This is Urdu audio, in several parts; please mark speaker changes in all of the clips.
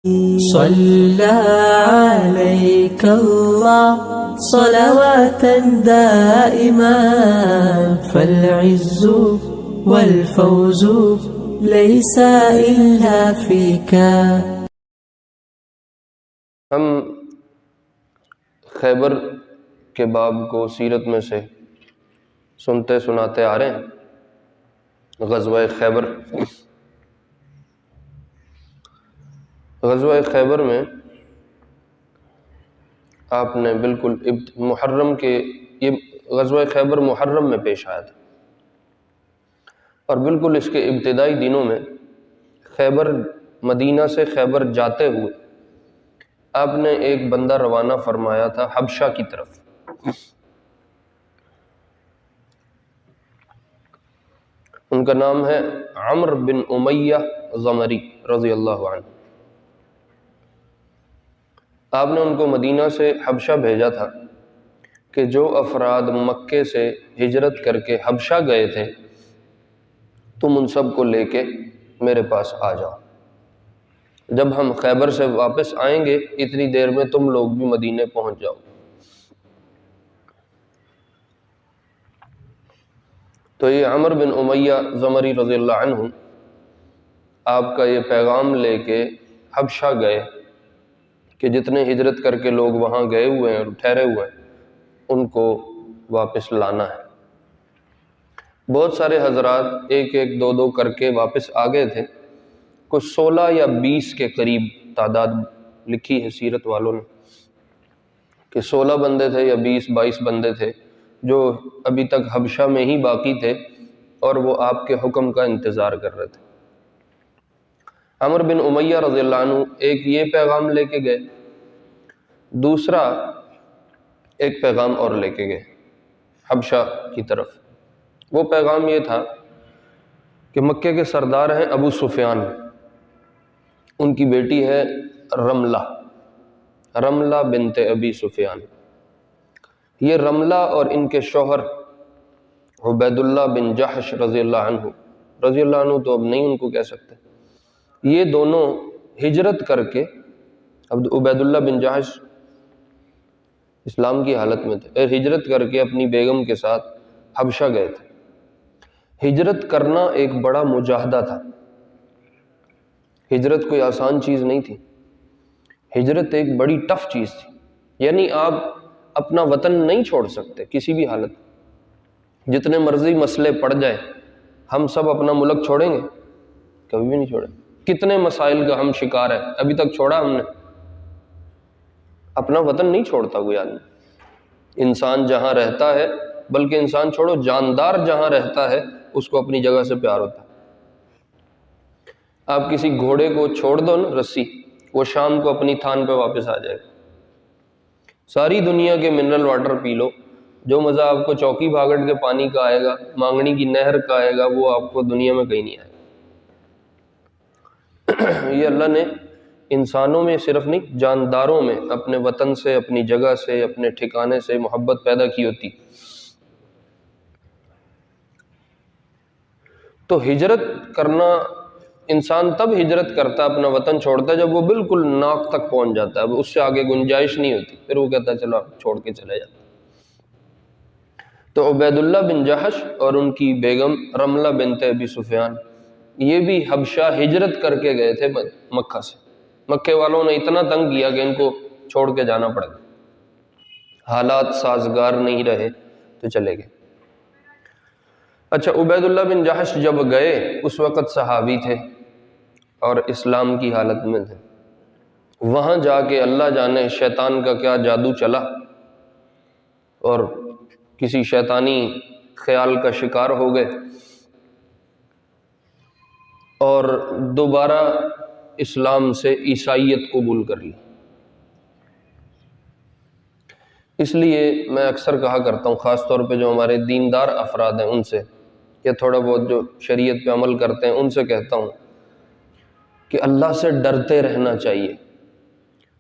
Speaker 1: صلى عليك الله صلواتا دائما فالعز والفوز ليس إلا فيك.
Speaker 2: ہم خیبر کے باب کو سیرت میں سے سنتے سناتے آ رہے ہیں. غزوہ خیبر میں آپ نے بالکل محرم کے یہ غزوہ خیبر محرم میں پیش آیا تھا، اور بالکل اس کے ابتدائی دنوں میں خیبر مدینہ سے خیبر جاتے ہوئے آپ نے ایک بندہ روانہ فرمایا تھا حبشہ کی طرف. ان کا نام ہے عمرو بن امیہ ضمری رضی اللہ عنہ. آپ نے ان کو مدینہ سے حبشہ بھیجا تھا کہ جو افراد مکے سے ہجرت کر کے حبشہ گئے تھے تم ان سب کو لے کے میرے پاس آ جاؤ. جب ہم خیبر سے واپس آئیں گے اتنی دیر میں تم لوگ بھی مدینے پہنچ جاؤ. تو یہ عمرو بن امیہ ضمری رضی اللہ عنہ آپ کا یہ پیغام لے کے حبشہ گئے کہ جتنے ہجرت کر کے لوگ وہاں گئے ہوئے ہیں اور ٹھہرے ہوئے ہیں ان کو واپس لانا ہے. بہت سارے حضرات ایک ایک دو دو کر کے واپس آ گئے تھے. کچھ 16 یا 20 کے قریب تعداد لکھی ہے سیرت والوں نے کہ 16 بندے تھے یا 20-22 بندے تھے جو ابھی تک حبشہ میں ہی باقی تھے اور وہ آپ کے حکم کا انتظار کر رہے تھے. عمرو بن امیہ رضی اللہ عنہ ایک یہ پیغام لے کے گئے، دوسرا ایک پیغام اور لے کے گئے حبشہ کی طرف. وہ پیغام یہ تھا کہ مکے کے سردار ہیں ابو سفیان، ان کی بیٹی ہے رملہ بنت ابی سفیان. یہ رملہ اور ان کے شوہر عبید اللہ بن جحش رضی اللہ عنہ تو اب نہیں ان کو کہہ سکتے، یہ دونوں ہجرت کر کے عبید اللہ بن جحش اسلام کی حالت میں تھے، ہجرت کر کے اپنی بیگم کے ساتھ حبشہ گئے تھے. ہجرت کرنا ایک بڑا مجاہدہ تھا. ہجرت کوئی آسان چیز نہیں تھی. ہجرت ایک بڑی ٹف چیز تھی. یعنی آپ اپنا وطن نہیں چھوڑ سکتے کسی بھی حالت. جتنے مرضی مسئلے پڑ جائیں ہم سب اپنا ملک چھوڑیں گے؟ کبھی بھی نہیں چھوڑیں. کتنے مسائل کا ہم شکار ہیں، ابھی تک چھوڑا ہم نے؟ اپنا وطن نہیں چھوڑتا کوئی آدمی. انسان جہاں رہتا ہے، بلکہ انسان چھوڑو جاندار جہاں رہتا ہے اس کو اپنی جگہ سے پیار ہوتا ہے. آپ کسی گھوڑے کو چھوڑ دو نا رسی، وہ شام کو اپنی تھان پہ واپس آ جائے گا. ساری دنیا کے منرل واٹر پی لو، جو مزہ آپ کو چوکی بھاگٹ کے پانی کا آئے گا، مانگنی کی نہر کا آئے گا، وہ آپ کو دنیا میں کہیں نہیں آئے گا. یہ اللہ نے انسانوں میں صرف نہیں، جانداروں میں اپنے وطن سے، اپنی جگہ سے، اپنے ٹھکانے سے محبت پیدا کی ہوتی. تو ہجرت کرنا، انسان تب ہجرت کرتا ہے، اپنا وطن چھوڑتا ہے جب وہ بالکل ناک تک پہنچ جاتا ہے، اب اس سے آگے گنجائش نہیں ہوتی، پھر وہ کہتا ہے چلو آپ چھوڑ کے چلے جاتے. تو عبید اللہ بن جحش اور ان کی بیگم رملہ بنت ابی سفیان یہ بھی حبشہ ہجرت کر کے گئے تھے مکہ سے. مکے والوں نے اتنا تنگ کیا کہ ان کو چھوڑ کے جانا پڑ گیا. حالات سازگار نہیں رہے تو چلے گئے. اچھا، عبید اللہ بن جحش جب گئے اس وقت صحابی تھے اور اسلام کی حالت میں تھے. وہاں جا کے اللہ جانے شیطان کا کیا جادو چلا اور کسی شیطانی خیال کا شکار ہو گئے اور دوبارہ اسلام سے عیسائیت قبول کر لی. اس لیے میں اکثر کہا کرتا ہوں، خاص طور پہ جو ہمارے دیندار افراد ہیں ان سے، یا تھوڑا بہت جو شریعت پہ عمل کرتے ہیں ان سے کہتا ہوں کہ اللہ سے ڈرتے رہنا چاہیے.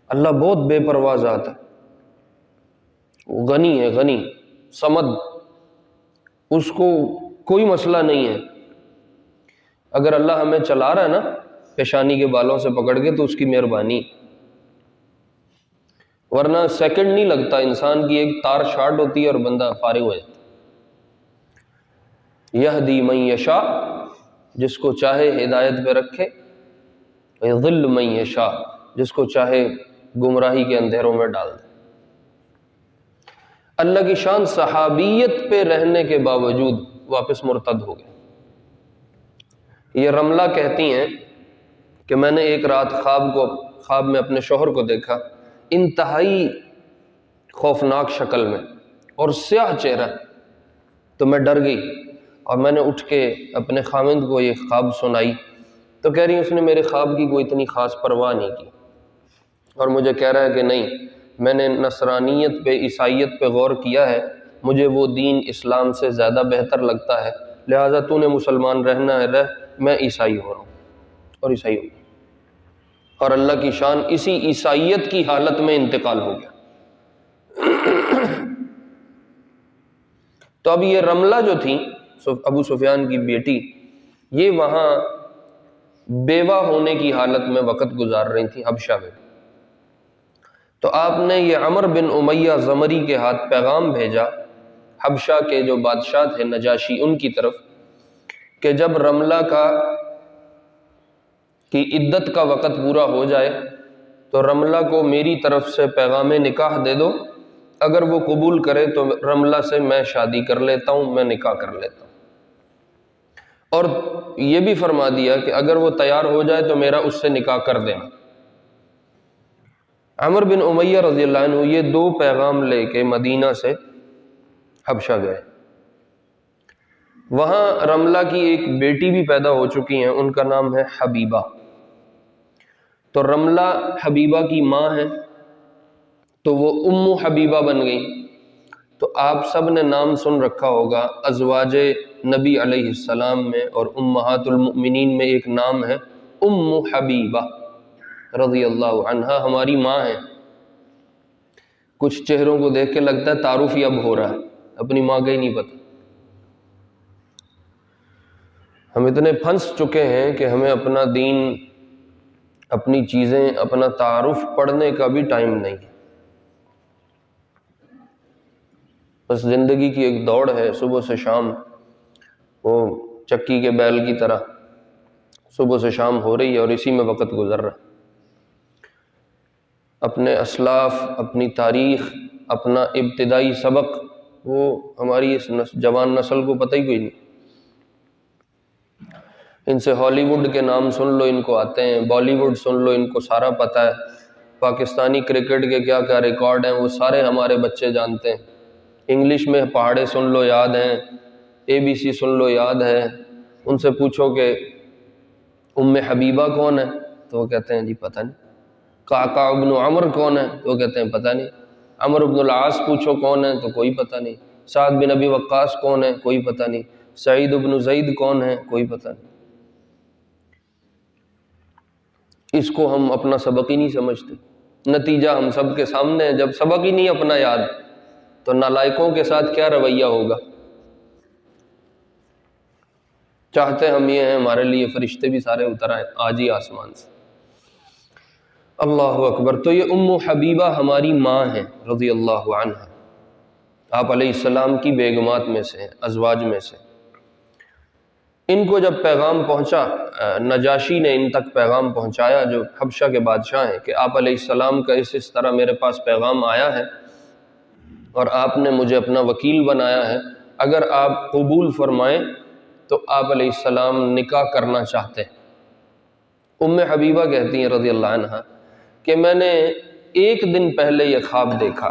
Speaker 2: اللہ بہت بے پرواہ ذات ہے، غنی ہے، غنی صمد، اس کو کوئی مسئلہ نہیں ہے. اگر اللہ ہمیں چلا رہا ہے نا، پیشانی کے بالوں سے پکڑ کے تو اس کی مہربانی، ورنہ سیکنڈ نہیں لگتا، انسان کی ایک تار شارٹ ہوتی ہے اور بندہ فارغ ہو جاتا ہے۔ یہدی من یشاء، جس کو چاہے ہدایت پہ رکھے، یضل من یشاء، جس کو چاہے گمراہی کے اندھیروں میں ڈال دے۔ اللہ کی شان صحابیت پہ رہنے کے باوجود واپس مرتد ہو گئے۔ یہ رملہ کہتی ہیں کہ میں نے ایک رات خواب میں اپنے شوہر کو دیکھا، انتہائی خوفناک شکل میں اور سیاہ چہرہ، تو میں ڈر گئی اور میں نے اٹھ کے اپنے خاوند کو یہ خواب سنائی، تو کہہ رہی اس نے میرے خواب کی کوئی اتنی خاص پرواہ نہیں کی اور مجھے کہہ رہا ہے کہ نہیں، میں نے نصرانیت پہ، عیسائیت پہ غور کیا ہے، مجھے وہ دین اسلام سے زیادہ بہتر لگتا ہے، لہٰذا تو نے مسلمان رہنا ہے رہ، میں عیسائی ہو رہا ہوں اور عیسائی ہو گیا۔ اور اللہ کی شان اسی عیسائیت کی حالت میں انتقال ہو گیا۔ تو اب یہ رملہ جو تھی ابو سفیان کی بیٹی، یہ وہاں بیوہ ہونے کی حالت میں وقت گزار رہی تھی حبشہ میں۔ تو آپ نے یہ عمر بن امیہ زمری کے ہاتھ پیغام بھیجا حبشہ کے جو بادشاہ تھے نجاشی، ان کی طرف، کہ جب رملہ کی عدت کا وقت پورا ہو جائے تو رملہ کو میری طرف سے پیغام نکاح دے دو، اگر وہ قبول کرے تو رملہ سے میں شادی کر لیتا ہوں، میں نکاح کر لیتا ہوں، اور یہ بھی فرما دیا کہ اگر وہ تیار ہو جائے تو میرا اس سے نکاح کر دینا۔ عمر بن امیہ رضی اللہ عنہ یہ 2 پیغام لے کے مدینہ سے حبشہ گئے۔ وہاں رملہ کی ایک بیٹی بھی پیدا ہو چکی ہیں، ان کا نام ہے حبیبہ۔ تو رملہ حبیبہ کی ماں ہے، تو وہ ام حبیبہ بن گئی۔ تو آپ سب نے نام سن رکھا ہوگا، ازواج نبی علیہ السلام میں اور امہات المؤمنین میں ایک نام ہے ام حبیبہ رضی اللہ عنہا، ہماری ماں ہے۔ کچھ چہروں کو دیکھ کے لگتا ہے تعارف ہی اب ہو رہا ہے، اپنی ماں کا ہی نہیں پتہ۔ ہم اتنے پھنس چکے ہیں کہ ہمیں اپنا دین، اپنی چیزیں، اپنا تعارف پڑھنے کا بھی ٹائم نہیں ہے۔ بس زندگی کی ایک دوڑ ہے، صبح سے شام، وہ چکی کے بیل کی طرح صبح سے شام ہو رہی ہے اور اسی میں وقت گزر رہا ہے۔ اپنے اسلاف، اپنی تاریخ، اپنا ابتدائی سبق، وہ ہماری اس جوان نسل کو پتہ ہی کوئی نہیں۔ ان سے ہالی ووڈ کے نام سن لو، ان کو آتے ہیں، بالی ووڈ سن لو، ان کو سارا پتہ ہے، پاکستانی کرکٹ کے کیا کیا ریکارڈ ہیں وہ سارے ہمارے بچے جانتے ہیں، انگلش میں پہاڑے سن لو یاد ہیں، ABC سن لو یاد ہے۔ ان سے پوچھو کہ ام حبیبہ کون ہے تو وہ کہتے ہیں جی پتہ نہیں۔ قعقاع ابن عمر کون ہے تو وہ کہتے ہیں پتہ نہیں۔ عمر بن العاص پوچھو کون ہے تو کوئی پتہ نہیں۔ سعد بن ابی وقاص کون ہے کوئی پتہ نہیں۔ سعید بن زید کون ہے کوئی پتہ نہیں۔ اس کو ہم اپنا سبق ہی نہیں سمجھتے، نتیجہ ہم سب کے سامنے ہے۔ جب سبق ہی نہیں اپنا یاد تو نالائقوں کے ساتھ کیا رویہ ہوگا۔ چاہتے ہم یہ ہیں ہمارے لیے فرشتے بھی سارے اتر آئے آج ہی آسمان سے۔ اللہ اکبر۔ تو یہ ام حبیبہ ہماری ماں ہیں رضی اللہ عنہا، آپ علیہ السلام کی بیگمات میں سے ہیں، ازواج میں سے۔ ان کو جب پیغام پہنچا، نجاشی نے ان تک پیغام پہنچایا جو حبشہ کے بادشاہ ہیں، کہ آپ علیہ السلام کا اس طرح میرے پاس پیغام آیا ہے اور آپ نے مجھے اپنا وکیل بنایا ہے، اگر آپ قبول فرمائیں تو آپ علیہ السلام نکاح کرنا چاہتے ہیں۔ ام حبیبہ کہتی ہیں رضی اللہ عنہا کہ میں نے 1 دن پہلے یہ خواب دیکھا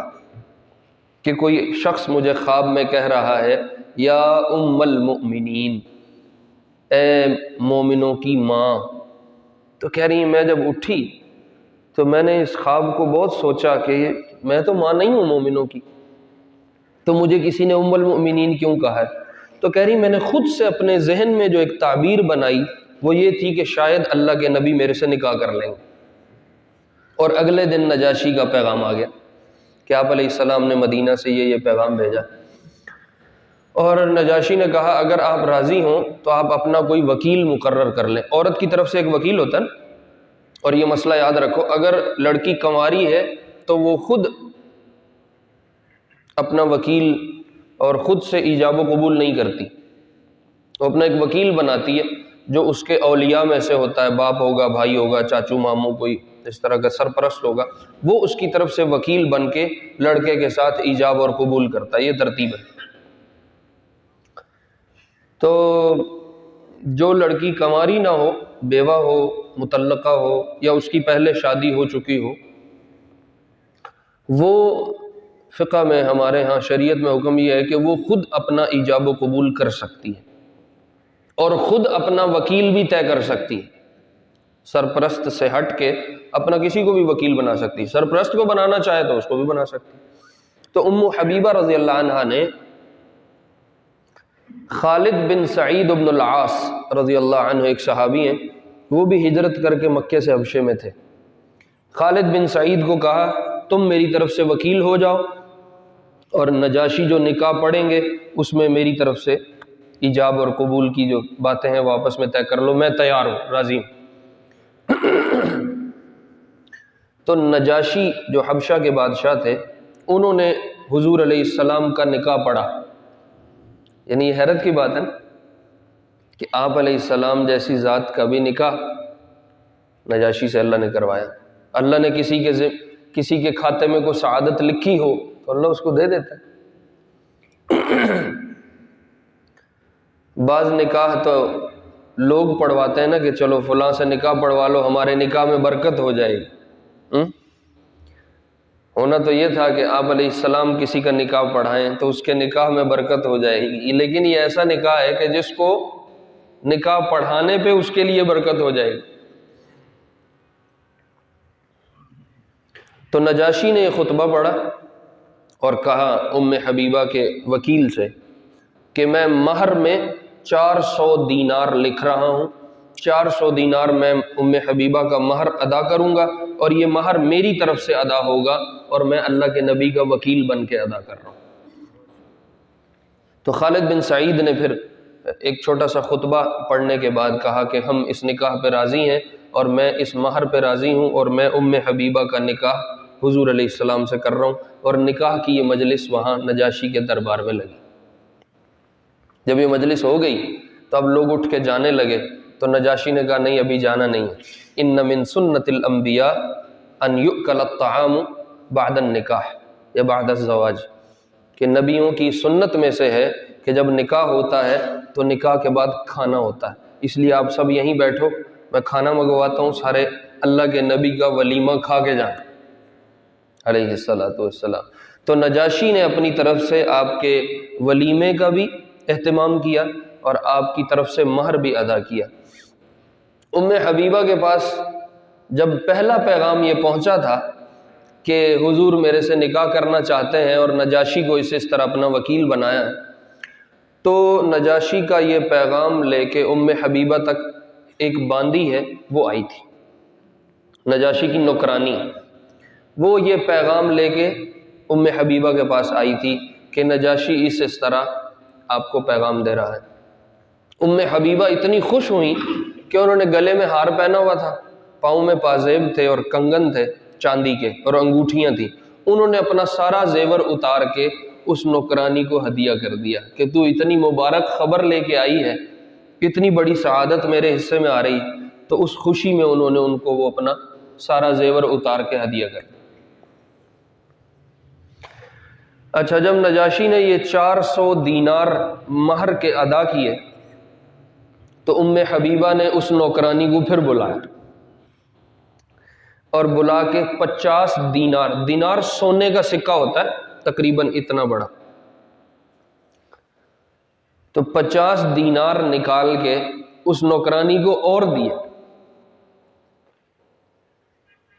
Speaker 2: کہ کوئی شخص مجھے خواب میں کہہ رہا ہے یا ام المؤمنین، اے مومنوں کی ماں۔ تو کہہ رہی ہیں میں جب اٹھی تو میں نے اس خواب کو بہت سوچا کہ میں تو ماں نہیں ہوں مومنوں کی، تو مجھے کسی نے ام المؤمنین کیوں کہا ہے؟ تو کہہ رہی میں نے خود سے اپنے ذہن میں جو ایک تعبیر بنائی وہ یہ تھی کہ شاید اللہ کے نبی میرے سے نکاح کر لیں گے۔ اور اگلے دن نجاشی کا پیغام آ گیا کہ آپ علیہ السلام نے مدینہ سے یہ پیغام بھیجا، اور نجاشی نے کہا اگر آپ راضی ہوں تو آپ اپنا کوئی وکیل مقرر کر لیں۔ عورت کی طرف سے ایک وکیل ہوتا ہے نا، اور یہ مسئلہ یاد رکھو، اگر لڑکی کنواری ہے تو وہ خود اپنا وکیل اور خود سے ایجاب و قبول نہیں کرتی، وہ اپنا ایک وکیل بناتی ہے جو اس کے اولیاء میں سے ہوتا ہے، باپ ہوگا، بھائی ہوگا، چاچو ماموں، کوئی اس طرح کا سرپرست ہوگا، وہ اس کی طرف سے وکیل بن کے لڑکے کے ساتھ ایجاب اور قبول کرتا ہے۔ یہ ترتیب ہے۔ تو جو لڑکی کنواری نہ ہو، بیوہ ہو، مطلقہ ہو، یا اس کی پہلے شادی ہو چکی ہو، وہ فقہ میں، ہمارے ہاں شریعت میں حکم یہ ہے کہ وہ خود اپنا ایجاب و قبول کر سکتی ہے اور خود اپنا وکیل بھی طے کر سکتی ہے۔ سرپرست سے ہٹ کے اپنا کسی کو بھی وکیل بنا سکتی، سرپرست کو بنانا چاہے تو اس کو بھی بنا سکتی۔ تو ام حبیبہ رضی اللہ عنہا نے خالد بن سعید بن العاص رضی اللہ عنہ، ایک صحابی ہیں، وہ بھی ہجرت کر کے مکے سے حبشے میں تھے، خالد بن سعید کو کہا تم میری طرف سے وکیل ہو جاؤ اور نجاشی جو نکاح پڑھیں گے اس میں میری طرف سے ایجاب اور قبول کی جو باتیں ہیں وہ آپس میں طے کر لو، میں تیار ہوں، راضی ہوں۔ تو نجاشی جو حبشہ کے بادشاہ تھے، انہوں نے حضور علیہ السلام کا نکاح پڑھا۔ یعنی یہ حیرت کی بات ہے نا کہ آپ علیہ السلام جیسی ذات کا بھی نکاح نجاشی سے اللہ نے کروایا۔ اللہ نے کسی کے کھاتے میں کوئی سعادت لکھی ہو تو اللہ اس کو دے دیتا ہے۔ بعض نکاح تو لوگ پڑھواتے ہیں نا کہ چلو فلاں سے نکاح پڑھوا لو، ہمارے نکاح میں برکت ہو جائے گی۔ ہونا تو یہ تھا کہ آپ علیہ السلام کسی کا نکاح پڑھائیں تو اس کے نکاح میں برکت ہو جائے گی، لیکن یہ ایسا نکاح ہے کہ جس کو نکاح پڑھانے پہ اس کے لیے برکت ہو جائے گی۔ تو نجاشی نے یہ خطبہ پڑھا اور کہا ام حبیبہ کے وکیل سے کہ میں مہر میں 400 دینار لکھ رہا ہوں، 400 دینار میں ام حبیبہ کا مہر ادا کروں گا، اور یہ مہر میری طرف سے ادا ہوگا اور میں اللہ کے نبی کا وکیل بن کے ادا کر رہا ہوں۔ تو خالد بن سعید نے پھر ایک چھوٹا سا خطبہ پڑھنے کے بعد کہا کہ ہم اس نکاح پہ راضی ہیں اور میں اس مہر پہ راضی ہوں، اور میں ام حبیبہ کا نکاح حضور علیہ السلام سے کر رہا ہوں۔ اور نکاح کی یہ مجلس وہاں نجاشی کے دربار میں لگی۔ جب یہ مجلس ہو گئی تو اب لوگ اٹھ کے جانے لگے، تو نجاشی نے کہا نہیں، ابھی جانا نہیں ہے۔ ان من سنت الانبیاء ان یؤکل الطعام بعد النکاح یا بعد الزواج، کہ نبیوں کی سنت میں سے ہے کہ جب نکاح ہوتا ہے تو نکاح کے بعد کھانا ہوتا ہے، اس لیے آپ سب یہیں بیٹھو، میں کھانا منگواتا ہوں، سارے اللہ کے نبی کا ولیمہ کھا کے جائیں علیہ الصلاۃ والسلام۔ تو نجاشی نے اپنی طرف سے آپ کے ولیمے کا بھی اہتمام کیا اور آپ کی طرف سے مہر بھی ادا کیا۔ ام حبیبہ کے پاس جب پہلا پیغام یہ پہنچا تھا کہ حضور میرے سے نکاح کرنا چاہتے ہیں اور نجاشی کو اس طرح اپنا وکیل بنایا ہے، تو نجاشی کا یہ پیغام لے کے ام حبیبہ تک ایک باندی ہے وہ آئی تھی، نجاشی کی نوکرانی، وہ یہ پیغام لے کے ام حبیبہ کے پاس آئی تھی کہ نجاشی اس طرح آپ کو پیغام دے رہا ہے۔ ام حبیبہ اتنی خوش ہوئی کہ انہوں نے گلے میں ہار پہنا ہوا تھا، پاؤں میں پازیب تھے اور کنگن تھے چاندی کے اور انگوٹھیاں تھیں، انہوں نے اپنا سارا زیور اتار کے اس نوکرانی کو ہدیہ کر دیا کہ تو اتنی مبارک خبر لے کے آئی ہے، اتنی بڑی سعادت میرے حصے میں آ رہی، تو اس خوشی میں انہوں نے ان کو وہ اپنا سارا زیور اتار کے ہدیہ کر دیا۔ اچھا، جب نجاشی نے یہ 400 دینار مہر کے ادا کیے تو ام حبیبہ نے اس نوکرانی کو پھر بلایا اور بلا کے 50 دینار سونے کا سکہ ہوتا ہے تقریباً اتنا بڑا، تو 50 دینار نکال کے اس نوکرانی کو اور دیا،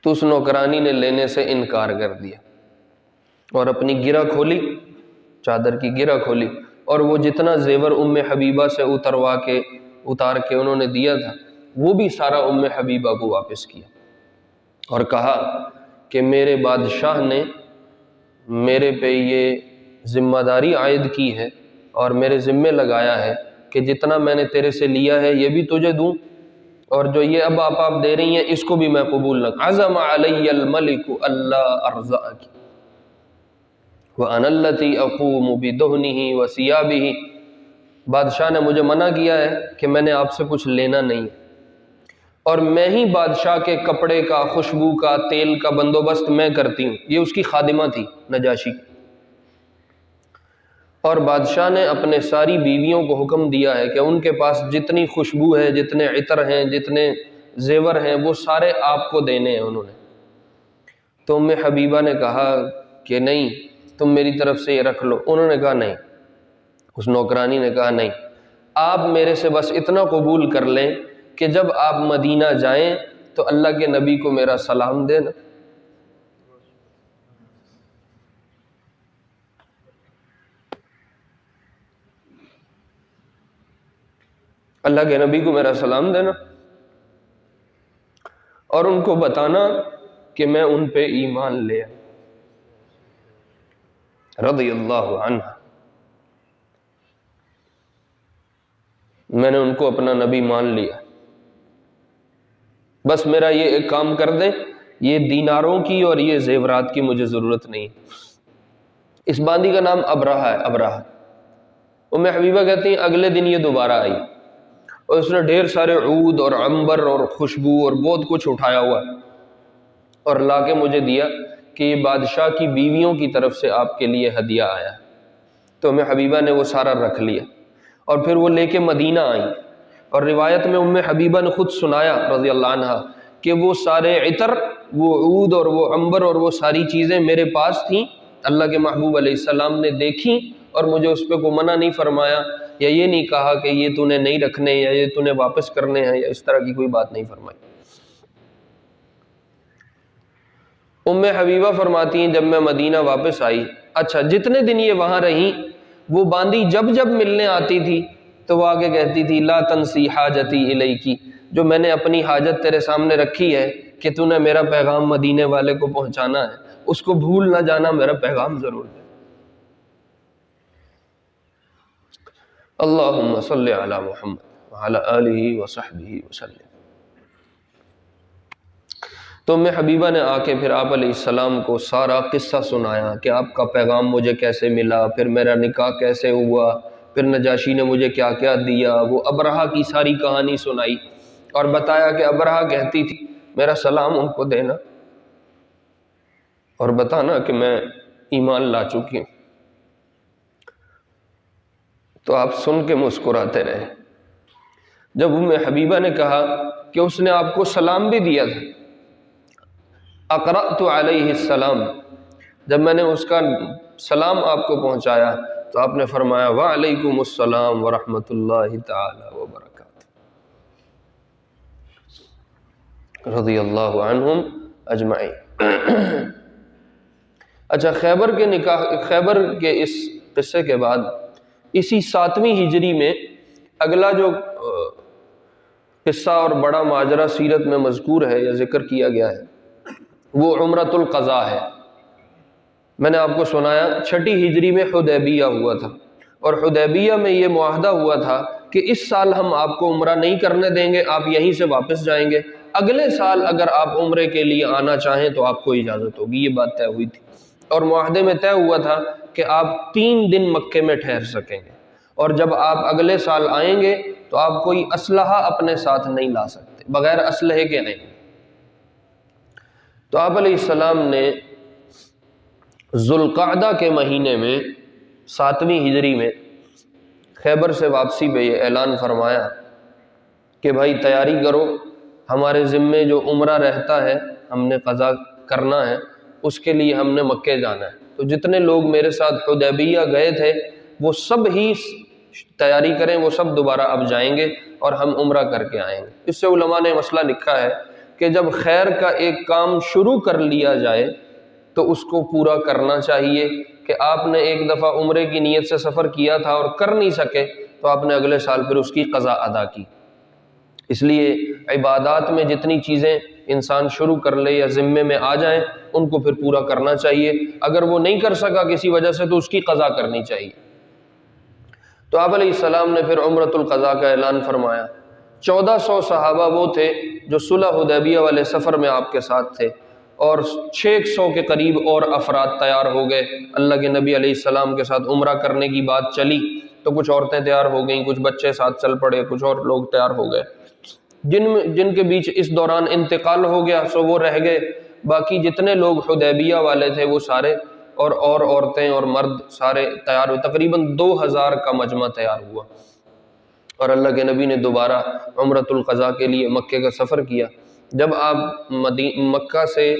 Speaker 2: تو اس نوکرانی نے لینے سے انکار کر دیا اور اپنی گرہ کھولی، چادر کی گرہ کھولی، اور وہ جتنا زیور ام حبیبہ سے اتار کے انہوں نے دیا تھا وہ بھی سارا ام حبیبہ کو واپس کیا اور کہا کہ میرے بادشاہ نے میرے پہ یہ ذمہ داری عائد کی ہے اور میرے ذمے لگایا ہے کہ جتنا میں نے تیرے سے لیا ہے یہ بھی تجھے دوں اور جو یہ اب آپ دے رہی ہیں اس کو بھی میں قبول نہ. عزم علی الملک اللہ ارزاک وَأَنَا الَّتِي أَقُومُ بِدُهْنِهِ وَثِيَابِهِ. بادشاہ نے مجھے منع کیا ہے کہ میں نے آپ سے کچھ لینا نہیں، اور میں ہی بادشاہ کے کپڑے کا، خوشبو کا، تیل کا بندوبست میں کرتی ہوں. یہ اس کی خادمہ تھی نجاشی. اور بادشاہ نے اپنے ساری بیویوں کو حکم دیا ہے کہ ان کے پاس جتنی خوشبو ہے، جتنے عطر ہیں، جتنے زیور ہیں، وہ سارے آپ کو دینے ہیں انہوں نے. تو ام حبیبہ نے کہا کہ نہیں، تم میری طرف سے یہ رکھ لو. انہوں نے کہا نہیں. اس نوکرانی نے کہا نہیں، آپ میرے سے بس اتنا قبول کر لیں کہ جب آپ مدینہ جائیں تو اللہ کے نبی کو میرا سلام دینا. اللہ کے نبی کو میرا سلام دینا اور ان کو بتانا کہ میں ان پہ ایمان لے آیا. رضی اللہ عنہ. میں نے ان کو اپنا نبی مان لیا. بس میرا یہ ایک کام کر دیں، یہ دیناروں کی اور یہ زیورات کی مجھے ضرورت نہیں. اس باندی کا نام ابرہہ ہے. ابرہہ. ام حبیبہ کہتی ہیں اگلے دن یہ دوبارہ آئی اور اس نے ڈھیر سارے عود اور عنبر اور خوشبو اور بہت کچھ اٹھایا ہوا اور لا کے مجھے دیا کہ یہ بادشاہ کی بیویوں کی طرف سے آپ کے لیے ہدیہ آیا. تو ام حبیبہ نے وہ سارا رکھ لیا اور پھر وہ لے کے مدینہ آئیں. اور روایت میں ام حبیبہ نے خود سنایا رضی اللہ عنہ کہ وہ سارے عطر، وہ عود اور وہ عنبر اور وہ ساری چیزیں میرے پاس تھیں، اللہ کے محبوب علیہ السلام نے دیکھی اور مجھے اس پہ کوئی منع نہیں فرمایا، یا یہ نہیں کہا کہ یہ تو نے نہیں رکھنے یا یہ تو نے واپس کرنے ہیں، یا اس طرح کی کوئی بات نہیں فرمائی. ام حبیبہ فرماتی ہیں جب میں مدینہ واپس آئی، اچھا جتنے دن یہ وہاں رہیں، وہ باندی جب جب ملنے آتی تھی تو وہ آگے کہتی تھی لا تنسی حاجتی الیکی، جو میں نے اپنی حاجت تیرے سامنے رکھی ہے کہ تو نے میرا پیغام مدینے والے کو پہنچانا ہے، اس کو بھول نہ جانا، میرا پیغام ضرور دے. اللہم صلی علی محمد وعلی آلہ وصحبہ وسلم. تو ام حبیبہ نے آ کے پھر آپ علیہ السلام کو سارا قصہ سنایا کہ آپ کا پیغام مجھے کیسے ملا، پھر میرا نکاح کیسے ہوا، پھر نجاشی نے مجھے کیا کیا دیا. وہ ابرہہ کی ساری کہانی سنائی اور بتایا کہ ابرہہ کہتی تھی میرا سلام ان کو دینا اور بتانا کہ میں ایمان لا چکی ہوں. تو آپ سن کے مسکراتے رہے. جب ام حبیبہ نے کہا کہ اس نے آپ کو سلام بھی دیا تھا، اقرأت علیہ السلام، جب میں نے اس کا سلام آپ کو پہنچایا تو آپ نے فرمایا وعلیکم السلام ورحمۃ اللہ تعالی وبرکاتہ. رضی اللہ عنہم اجمعین. اچھا، خیبر کے اس قصے کے بعد اسی 7ویں ہجری میں اگلا جو قصہ اور بڑا ماجرا سیرت میں مذکور ہے یا ذکر کیا گیا ہے وہ عمرۃ القضاء ہے. میں نے آپ کو سنایا 6 ہجری میں حدیبیہ ہوا تھا، اور حدیبیہ میں یہ معاہدہ ہوا تھا کہ اس سال ہم آپ کو عمرہ نہیں کرنے دیں گے، آپ یہیں سے واپس جائیں گے، اگلے سال اگر آپ عمرے کے لیے آنا چاہیں تو آپ کو اجازت ہوگی. یہ بات طے ہوئی تھی اور معاہدے میں طے ہوا تھا کہ آپ 3 دن مکے میں ٹھہر سکیں گے، اور جب آپ اگلے سال آئیں گے تو آپ کوئی اسلحہ اپنے ساتھ نہیں لا سکتے، بغیر اسلحے کے آئیں گے. تو آپ علیہ السلام نے ذوالقعدہ کے مہینے میں 7ویں ہجری میں خیبر سے واپسی پہ یہ اعلان فرمایا کہ بھائی تیاری کرو، ہمارے ذمے جو عمرہ رہتا ہے ہم نے قضا کرنا ہے، اس کے لیے ہم نے مکے جانا ہے. تو جتنے لوگ میرے ساتھ حدیبیہ گئے تھے وہ سب ہی تیاری کریں، وہ سب دوبارہ اب جائیں گے اور ہم عمرہ کر کے آئیں گے. اس سے علماء نے مسئلہ لکھا ہے کہ جب خیر کا ایک کام شروع کر لیا جائے تو اس کو پورا کرنا چاہیے. کہ آپ نے ایک دفعہ عمرے کی نیت سے سفر کیا تھا اور کر نہیں سکے تو آپ نے اگلے سال پھر اس کی قضا ادا کی. اس لیے عبادات میں جتنی چیزیں انسان شروع کر لے یا ذمے میں آ جائیں ان کو پھر پورا کرنا چاہیے. اگر وہ نہیں کر سکا کسی وجہ سے تو اس کی قضا کرنی چاہیے. تو آپ علیہ السلام نے پھر عمرۃ القضاء کا اعلان فرمایا 1400 صحابہ وہ تھے جو صلح حدیبیہ والے سفر میں آپ کے ساتھ تھے، اور 600 کے قریب اور افراد تیار ہو گئے۔ اللہ کے نبی علیہ السلام کے ساتھ عمرہ کرنے کی بات چلی تو کچھ عورتیں تیار ہو گئیں، کچھ بچے ساتھ چل پڑے، کچھ اور لوگ تیار ہو گئے۔ جن کے بیچ اس دوران انتقال ہو گیا سو وہ رہ گئے، باقی جتنے لوگ حدیبیہ والے تھے وہ سارے اور عورتیں اور مرد سارے تیار ہوئے، تقریباً 2000 کا مجمع تیار ہوا۔ اور اللہ کے نبی نے دوبارہ عمرۃ القضاء کے لیے مکے کا سفر کیا۔ جب آپ مکہ سے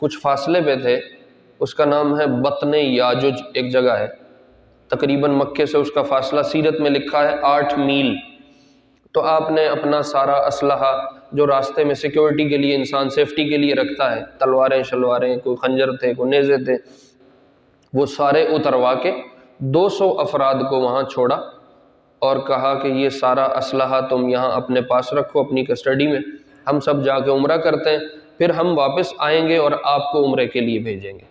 Speaker 2: کچھ فاصلے پہ تھے، اس کا نام ہے بطن یاجج، ایک جگہ ہے، تقریباً مکے سے اس کا فاصلہ سیرت میں لکھا ہے 8 میل۔ تو آپ نے اپنا سارا اسلحہ جو راستے میں سیکیورٹی کے لیے انسان سیفٹی کے لیے رکھتا ہے، تلواریں شلواریں، کوئی خنجر تھے، کوئی نیزے تھے، وہ سارے اتروا کے 200 افراد کو وہاں چھوڑا اور کہا کہ یہ سارا اسلحہ تم یہاں اپنے پاس رکھو، اپنی کسٹڈی میں، ہم سب جا کے عمرہ کرتے ہیں، پھر ہم واپس آئیں گے اور آپ کو عمرے کے لیے بھیجیں گے۔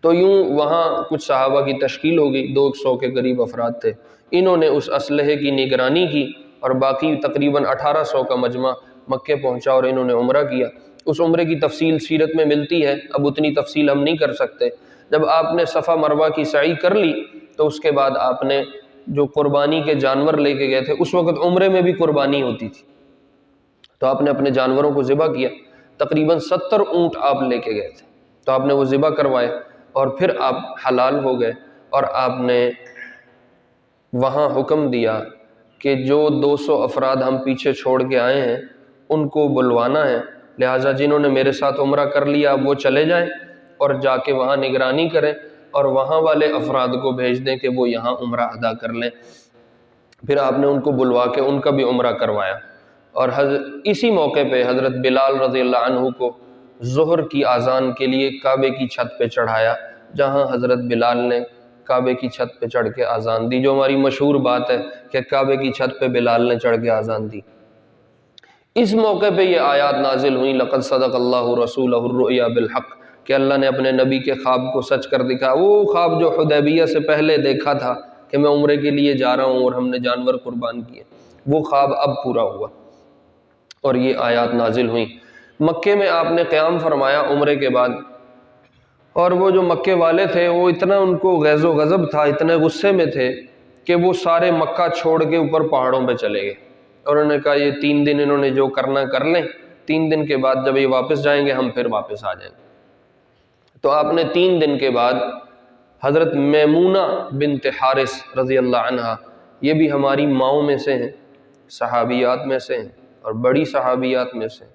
Speaker 2: تو یوں وہاں کچھ صحابہ کی تشکیل ہو گئی، 200 کے قریب افراد تھے، انہوں نے اس اسلحے کی نگرانی کی اور باقی تقریباً 1800 کا مجمع مکے پہنچا اور انہوں نے عمرہ کیا۔ اس عمرے کی تفصیل سیرت میں ملتی ہے، اب اتنی تفصیل ہم نہیں کر سکتے۔ جب آپ نے صفا مروہ کی سعی کر لی تو اس کے بعد آپ نے جو قربانی کے جانور لے کے گئے تھے، اس وقت عمرے میں بھی قربانی ہوتی تھی، تو آپ نے اپنے جانوروں کو ذبح کیا، تقریباً 70 اونٹ آپ لے کے گئے تھے، تو آپ نے وہ ذبح کروائے اور پھر آپ حلال ہو گئے، اور آپ نے وہاں حکم دیا کہ جو 200 افراد ہم پیچھے چھوڑ کے آئے ہیں ان کو بلوانا ہے، لہٰذا جنہوں نے میرے ساتھ عمرہ کر لیا وہ چلے جائیں اور جا کے وہاں نگرانی کریں اور وہاں والے افراد کو بھیج دیں کہ وہ یہاں عمرہ ادا کر لیں۔ پھر آپ نے ان کو بلوا کے ان کا بھی عمرہ کروایا، اور اسی موقع پہ حضرت بلال رضی اللہ عنہ کو ظہر کی اذان کے لیے کعبے کی چھت پہ چڑھایا، جہاں حضرت بلال نے کعبے کی چھت پہ چڑھ کے اذان دی، جو ہماری مشہور بات ہے کہ کعبے کی چھت پہ بلال نے چڑھ کے اذان دی۔ اس موقع پہ یہ آیات نازل ہوئیں، لقد صدق اللہ رسولہ الرؤیا بالحق، کہ اللہ نے اپنے نبی کے خواب کو سچ کر دکھا، وہ خواب جو حدیبیہ سے پہلے دیکھا تھا کہ میں عمرے کے لیے جا رہا ہوں اور ہم نے جانور قربان کیے، وہ خواب اب پورا ہوا اور یہ آیات نازل ہوئیں۔ مکے میں آپ نے قیام فرمایا عمرے کے بعد، اور وہ جو مکے والے تھے وہ اتنا ان کو غیظ و غضب تھا، اتنے غصے میں تھے کہ وہ سارے مکہ چھوڑ کے اوپر پہاڑوں پہ چلے گئے، اور انہوں نے کہا یہ 3 دن انہوں نے جو کرنا کر لیں، 3 دن کے بعد جب یہ واپس جائیں گے ہم پھر واپس آ جائیں گے۔ تو آپ نے 3 دن کے بعد حضرت میمونہ بنت حارث رضی اللہ عنہا، یہ بھی ہماری ماؤں میں سے ہیں، صحابیات میں سے ہیں اور بڑی صحابیات میں سے،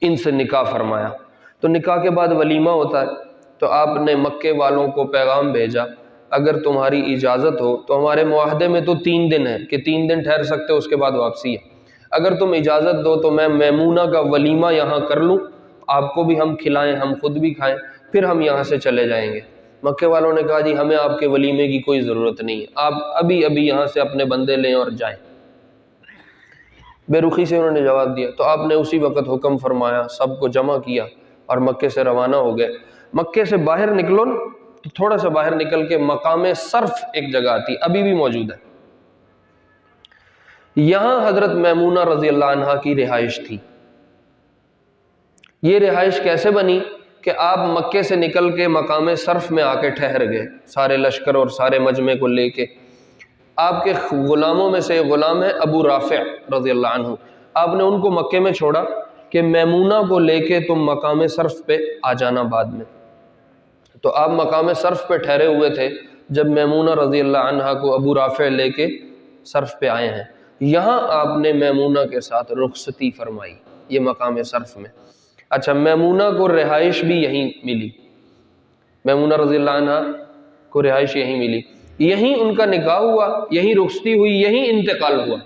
Speaker 2: ان سے نکاح فرمایا۔ تو نکاح کے بعد ولیمہ ہوتا ہے، تو آپ نے مکے والوں کو پیغام بھیجا اگر تمہاری اجازت ہو تو ہمارے معاہدے میں تو 3 دن ہے کہ 3 دن ٹھہر سکتے، اس کے بعد واپسی ہے، اگر تم اجازت دو تو میں میمونہ کا ولیمہ یہاں کر لوں، آپ کو بھی ہم کھلائیں، ہم خود بھی کھائیں، پھر ہم یہاں سے چلے جائیں گے۔ مکے والوں نے کہا جی ہمیں آپ کے ولیمے کی کوئی ضرورت نہیں ہے، آپ ابھی ابھی یہاں سے اپنے بندے لیں اور جائیں۔ بے رخی سے انہوں نے جواب دیا، تو آپ نے اسی وقت حکم فرمایا، سب کو جمع کیا اور مکے سے روانہ ہو گئے۔ مکے سے باہر نکلو تو تھوڑا سا باہر نکل کے مقام صرف ایک جگہ آتی، ابھی بھی موجود ہے، یہاں حضرت میمونہ رضی اللہ عنہا کی رہائش تھی۔ یہ رہائش کیسے بنی کہ آپ مکے سے نکل کے مقام صرف میں آ کے ٹھہر گئے، سارے لشکر اور سارے مجمع کو لے کے۔ آپ کے غلاموں میں سے ایک غلام ہے ابو رافع رضی اللہ عنہ، آپ نے ان کو مکے میں چھوڑا کہ میمونہ کو لے کے تم مقام صرف پہ آ جانا بعد میں۔ تو آپ مقام صرف پہ ٹھہرے ہوئے تھے جب میمونہ رضی اللہ عنہا کو ابو رافع لے کے صرف پہ آئے ہیں، یہاں آپ نے میمونہ کے ساتھ رخصتی فرمائی، یہ مقام صرف میں۔ اچھا، میمونہ کو رہائش بھی یہیں ملی، میمونہ رضی اللہ عنہا کو رہائش یہیں ملی، یہیں ان کا نکاح ہوا، یہیں رخصتی ہوئی، یہیں انتقال ہوا،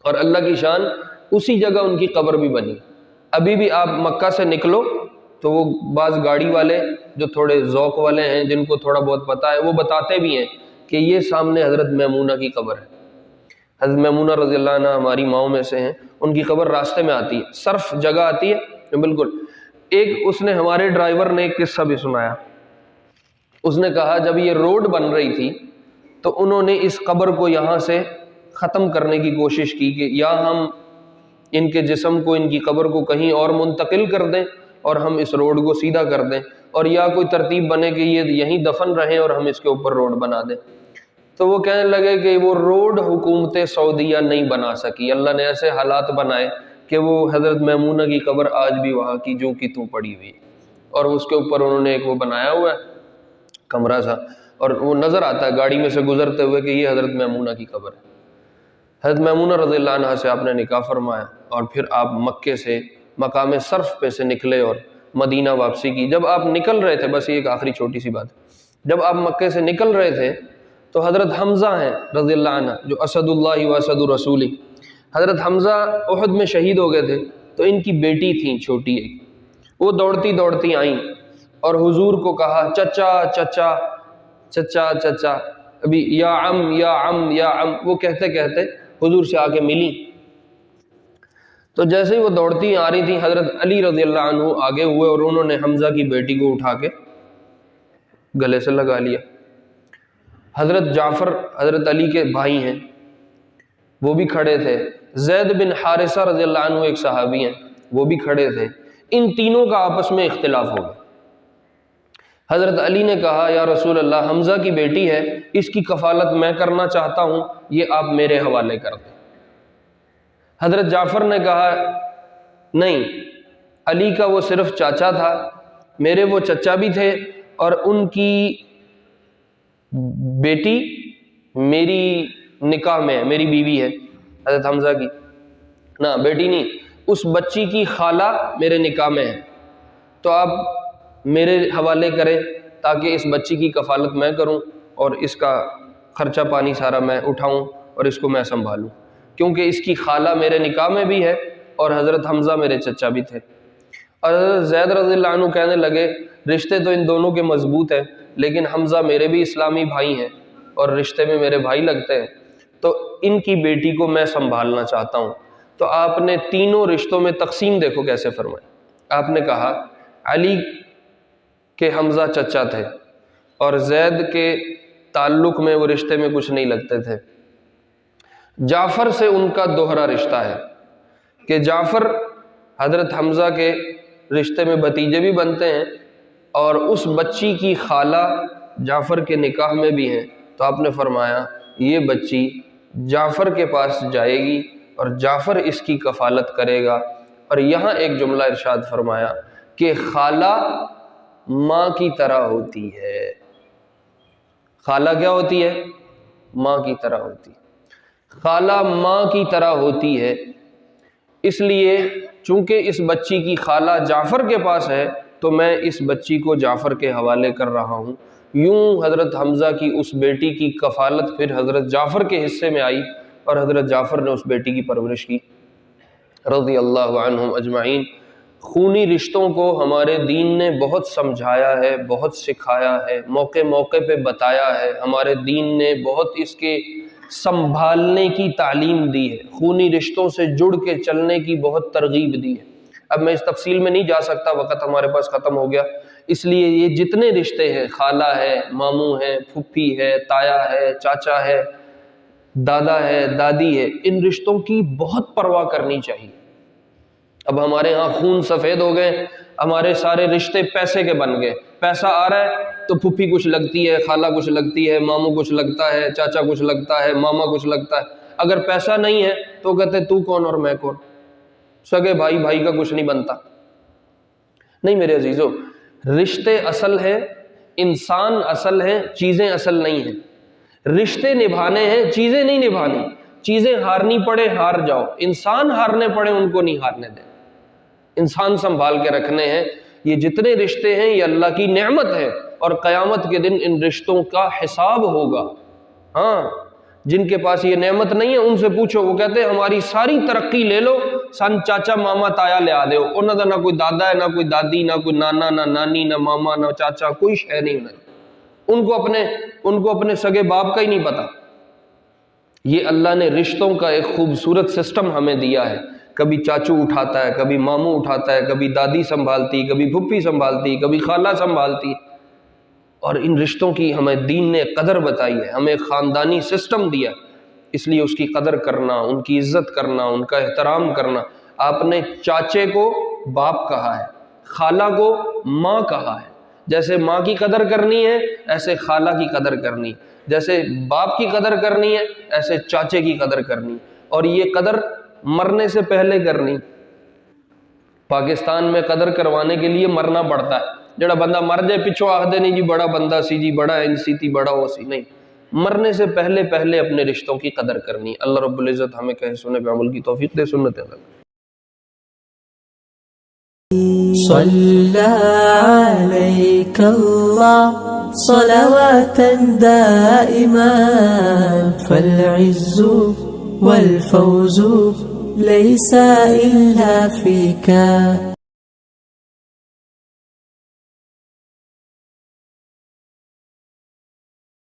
Speaker 2: اور اللہ کی شان اسی جگہ ان کی قبر بھی بنی۔ ابھی بھی آپ مکہ سے نکلو تو وہ بعض گاڑی والے جو تھوڑے ذوق والے ہیں، جن کو تھوڑا بہت پتہ ہے، وہ بتاتے بھی ہیں کہ یہ سامنے حضرت میمونہ کی قبر ہے۔ حضرت میمونہ رضی اللہ عنہ ہماری ماؤں میں سے ہیں، ان کی قبر راستے میں آتی ہے، صرف جگہ آتی ہے بالکل۔ ایک اس نے ہمارے ڈرائیور نے ایک قصہ بھی سنایا، اس نے کہا جب یہ روڈ بن رہی تھی تو انہوں نے اس قبر کو یہاں سے ختم کرنے کی کوشش کی کہ یا ہم ان کے جسم کو، ان کی قبر کو کہیں اور منتقل کر دیں اور ہم اس روڈ کو سیدھا کر دیں، اور یا کوئی ترتیب بنے کہ یہ یہیں دفن رہیں اور ہم اس کے اوپر روڈ بنا دیں۔ تو وہ کہنے لگے کہ وہ روڈ حکومت سعودیہ نہیں بنا سکی، اللہ نے ایسے حالات بنائے کہ وہ حضرت میمونہ کی قبر آج بھی وہاں کی جو کی توں پڑی ہوئی، اور اس کے اوپر انہوں نے ایک وہ بنایا ہوا ہے کمرہ سا، اور وہ نظر آتا ہے گاڑی میں سے گزرتے ہوئے کہ یہ حضرت میمونہ کی قبر ہے۔ حضرت میمونہ رضی اللہ عنہا سے آپ نے نکاح فرمایا، اور پھر آپ مکے سے مقام صرف پہ سے نکلے اور مدینہ واپسی کی۔ جب آپ نکل رہے تھے، بس یہ ایک آخری چھوٹی سی بات ہے، جب آپ مکے سے نکل رہے تھے تو حضرت حمزہ ہیں رضی اللہ عنہ، جو اسد اللہ و اسد رسولی، حضرت حمزہ احد میں شہید ہو گئے تھے، تو ان کی بیٹی تھیں چھوٹی ایک، وہ دوڑتی دوڑتی آئیں اور حضور کو کہا چچا چچا چچا چچا، ابھی یا عم یا عم یا عم، وہ کہتے کہتے حضور سے آ کے ملی۔ تو جیسے ہی وہ دوڑتی آ رہی تھیں، حضرت علی رضی اللہ عنہ آگے ہوئے اور انہوں نے حمزہ کی بیٹی کو اٹھا کے گلے سے لگا لیا۔ حضرت جعفر حضرت علی کے بھائی ہیں، وہ بھی کھڑے تھے۔ زید بن حارثہ رضی اللہ عنہ ایک صحابی ہیں، وہ بھی کھڑے تھے۔ ان تینوں کا آپس میں اختلاف ہو گیا۔ حضرت علی نے کہا یا رسول اللہ، حمزہ کی بیٹی ہے، اس کی کفالت میں کرنا چاہتا ہوں، یہ آپ میرے حوالے کر دیں۔ حضرت جعفر نے کہا نہیں، علی کا وہ صرف چاچا تھا، میرے وہ چچا بھی تھے، اور ان کی بیٹی میری نکاح میں ہے، میری بیوی ہے حضرت حمزہ کی، نہ بیٹی نہیں، اس بچی کی خالہ میرے نکاح میں ہے، تو آپ میرے حوالے کریں تاکہ اس بچی کی کفالت میں کروں اور اس کا خرچہ پانی سارا میں اٹھاؤں اور اس کو میں سنبھالوں، کیونکہ اس کی خالہ میرے نکاح میں بھی ہے اور حضرت حمزہ میرے چچا بھی تھے۔ اور حضرت زید رضی اللہ عنہ کہنے لگے رشتے تو ان دونوں کے مضبوط ہیں، لیکن حمزہ میرے بھی اسلامی بھائی ہیں اور رشتے میں میرے بھائی لگتے ہیں، تو ان کی بیٹی کو میں سنبھالنا چاہتا ہوں۔ تو آپ نے تینوں رشتوں میں تقسیم دیکھو کیسے فرمائی۔ آپ نے کہا علی کے حمزہ چچا تھے اور زید کے تعلق میں وہ رشتے میں کچھ نہیں لگتے تھے۔ جعفر سے ان کا دوہرا رشتہ ہے کہ جعفر حضرت حمزہ کے رشتے میں بھتیجے بھی بنتے ہیں اور اس بچی کی خالہ جعفر کے نکاح میں بھی ہیں، تو آپ نے فرمایا یہ بچی جعفر کے پاس جائے گی اور جعفر اس کی کفالت کرے گا۔ اور یہاں ایک جملہ ارشاد فرمایا کہ خالہ ماں کی طرح ہوتی ہے۔ خالہ کیا ہوتی ہے؟ ماں کی طرح ہوتی ہے۔ خالہ ماں کی طرح ہوتی ہے، اس لیے چونکہ اس بچی کی خالہ جعفر کے پاس ہے تو میں اس بچی کو جعفر کے حوالے کر رہا ہوں۔ یوں حضرت حمزہ کی اس بیٹی کی کفالت پھر حضرت جعفر کے حصے میں آئی اور حضرت جعفر نے اس بیٹی کی پرورش کی رضی اللہ عنہم اجمعین۔ خونی رشتوں کو ہمارے دین نے بہت سمجھایا ہے، بہت سکھایا ہے، موقع موقع پہ بتایا ہے، ہمارے دین نے بہت اس کے سنبھالنے کی تعلیم دی ہے، خونی رشتوں سے جڑ کے چلنے کی بہت ترغیب دی ہے۔ اب میں اس تفصیل میں نہیں جا سکتا، وقت ہمارے پاس ختم ہو گیا، اس لیے یہ جتنے رشتے ہیں، خالہ ہے، ماموں ہے، پھپھی ہے، تایا ہے، چاچا ہے، دادا ہے، دادی ہے، ان رشتوں کی بہت پرواہ کرنی چاہیے۔ اب ہمارے ہاں خون سفید ہو گئے، ہمارے سارے رشتے پیسے کے بن گئے، پیسہ آ رہا ہے تو پھپھی کچھ لگتی ہے، خالہ کچھ لگتی ہے، ماموں کچھ لگتا ہے، چاچا کچھ لگتا ہے، ماما کچھ لگتا ہے۔ اگر پیسہ نہیں ہے تو کہتے تو کون اور میں کون، سگے بھائی بھائی کا کچھ نہیں بنتا۔ نہیں میرے عزیزو، رشتے اصل ہیں، انسان اصل ہیں، چیزیں اصل نہیں ہیں۔ رشتے نبھانے ہیں، چیزیں نہیں نبھانی۔ چیزیں ہارنی پڑے ہار جاؤ، انسان ہارنے پڑے ان کو نہیں ہارنے دیں، انسان سنبھال کے رکھنے ہیں۔ یہ جتنے رشتے ہیں یہ اللہ کی نعمت ہے اور قیامت کے دن ان رشتوں کا حساب ہوگا۔ ہاں، جن کے پاس یہ نعمت نہیں ہے ان سے پوچھو، وہ کہتے ہیں ہماری ساری ترقی لے لو، سن چاچا ماما تایا لے آ دیو، انہوں دا نہ کوئی دادا ہے، نہ کوئی دادی، نہ کوئی نانا، نہ نانی، نہ ماما، نہ چاچا، کوئی شے نہیں انہیں، ان کو اپنے سگے باپ کا ہی نہیں پتا۔ یہ اللہ نے رشتوں کا ایک خوبصورت سسٹم ہمیں دیا ہے، کبھی چاچو اٹھاتا ہے، کبھی ماموں اٹھاتا ہے، کبھی دادی سنبھالتی، کبھی پھپھی سنبھالتی، کبھی خالہ سنبھالتی، اور ان رشتوں کی ہمیں دین نے قدر بتائی ہے، ہمیں خاندانی سسٹم دیا اس لیے اس کی قدر کرنا، ان کی عزت کرنا، ان کا احترام کرنا۔ آپ نے چاچے کو باپ کہا ہے، خالہ کو ماں کہا ہے۔ جیسے ماں کی قدر کرنی ہے ایسے خالہ کی قدر کرنی ہے، جیسے باپ کی قدر کرنی ہے ایسے چاچے کی قدر کرنی، اور یہ قدر مرنے سے پہلے کرنی۔ پاکستان میں قدر کروانے کے لیے مرنا پڑتا ہے، جڑا بندہ مر جائے پچھو آخ دے نہیں جی بڑا بندہ سی، جی بڑا انسی تھی، بڑا ہو سی، نہیں، مرنے سے پہلے اپنے رشتوں کی قدر کرنی۔ اللہ رب العزت ہمیں کہے سنے پہ عمل کی توفیق دے۔ سنت ہے
Speaker 1: صلى عليك الله صلواتا دائما فالعز والفوز ليس إلا فيك